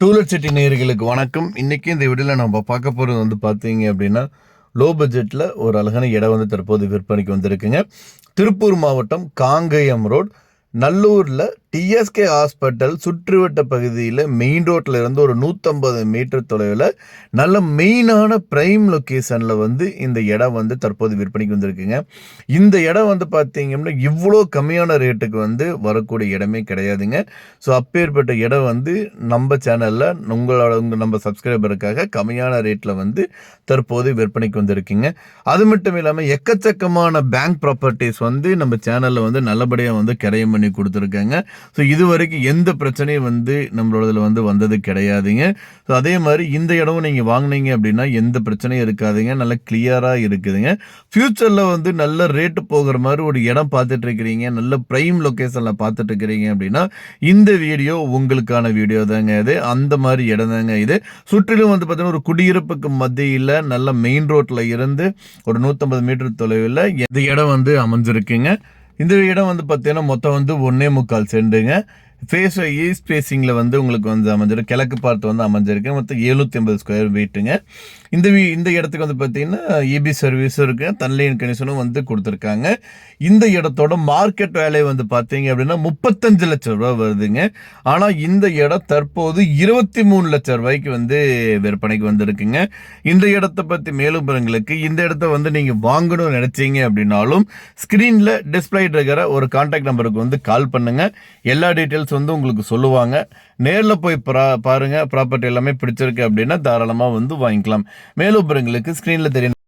To let city நேயர்களுக்கு வணக்கம். இன்னைக்கு இந்த வீடியோவில் நம்ம பார்க்க போகிறது வந்து பார்த்தீங்க அப்படின்னா, லோ பட்ஜெட்டில் ஒரு அழகான இடம் வந்து தற்போது விற்பனைக்கு வந்திருக்குங்க. திருப்பூர் மாவட்டம் காங்கயம் ரோட் நல்லூரில் டிஎஸ்கே ஹாஸ்பிட்டல் சுற்றுவட்ட பகுதியில் மெயின் ரோட்டில் இருந்து ஒரு 150 மீட்டர் தொலைவில் நல்ல மெயினான ப்ரைம் லொக்கேஷனில் வந்து இந்த இடம் வந்து தற்போது விற்பனைக்கு வந்திருக்குங்க. இந்த இடம் வந்து பார்த்தீங்கன்னா இவ்வளோ கம்மியான ரேட்டுக்கு வந்து வரக்கூடிய இடமே கிடையாதுங்க. ஸோ அப்பேற்பட்ட இடம் வந்து நம்ம சேனலில் நம்ம சப்ஸ்கிரைபருக்காக கம்மியான ரேட்டில் வந்து தற்போது விற்பனைக்கு வந்திருக்குங்க. அது மட்டும் இல்லாமல் எக்கச்சக்கமான பேங்க் ப்ராப்பர்ட்டிஸ் வந்து நம்ம சேனலில் வந்து நல்லபடியாக வந்து கிரையம் பண்ணி கொடுத்துருக்காங்க. ஸோ இது வரைக்கும் எந்த பிரச்சனையும் வந்து நம்மளோடதில் வந்து வந்தது கிடையாதுங்க. ஸோ அதே மாதிரி இந்த இடமும் நீங்கள் வாங்கினீங்க அப்படின்னா எந்த பிரச்சனையும் இருக்காதுங்க. நல்லா கிளியராக இருக்குதுங்க. ஃப்யூச்சரில் வந்து நல்ல ரேட்டு போகிற மாதிரி ஒரு இடம் பார்த்துட்டு இருக்கிறீங்க, நல்ல ப்ரைம் லொக்கேஷனில் பார்த்துட்டு இருக்கிறீங்க அப்படின்னா இந்த வீடியோ உங்களுக்கான வீடியோ தாங்க இது. அந்த மாதிரி இடம் தாங்க இது. சுற்றிலும் வந்து பார்த்தீங்கன்னா ஒரு குடியிருப்புக்கு மத்தியில் நல்ல மெயின் ரோட்டில் இருந்து ஒரு 150 மீட்டர் தொலைவில் இந்த இடம் வந்து அமைஞ்சிருக்குங்க. இந்த இடம் வந்து பார்த்தீங்கன்னா மொத்தம் வந்து 1.25 சென்டுங்க. ஈஸ்ட் ஃபேஸிங்கில் வந்து உங்களுக்கு வந்து அமைஞ்சிருக்கு. கிழக்கு பார்த்து வந்து அமைஞ்சிருக்கு. மொத்தம் 750 ஸ்கொயர் ஃபீட்டுங்க. இந்த இடத்துக்கு வந்து பார்த்தீங்கன்னா இபி சர்வீஸும் இருக்குது, தன்லைன் கனெக்ஷனும் வந்து கொடுத்துருக்காங்க. இந்த இடத்தோட மார்க்கெட் வேல்யூ வந்து பார்த்தீங்க அப்படின்னா 35 லட்சம் ரூபா வருதுங்க. ஆனால் இந்த இடம் தற்போது 23 லட்சம் ரூபாய்க்கு வந்து விற்பனைக்கு வந்திருக்குங்க. இந்த இடத்தை பற்றி மேலும் பெறங்களுக்கு இந்த இடத்த வந்து நீங்கள் வாங்கணும்னு நினச்சிங்க அப்படின்னாலும் ஸ்க்ரீனில் டிஸ்பிளே இருக்கிற ஒரு கான்டாக்ட் நம்பருக்கு வந்து கால் பண்ணுங்கள். எல்லா டீட்டெயில்ஸ் வந்து உங்களுக்கு சொல்லுவாங்க. நேரில் போய் பாருங்க. ப்ராப்பர்ட்டி எல்லாமே பிடிச்சிருக்கு அப்படின்னா தாராளமாக வந்து வாங்கிக்கலாம். மேலும் பெறங்களுக்கு ஸ்க்ரீனில் தெரியும்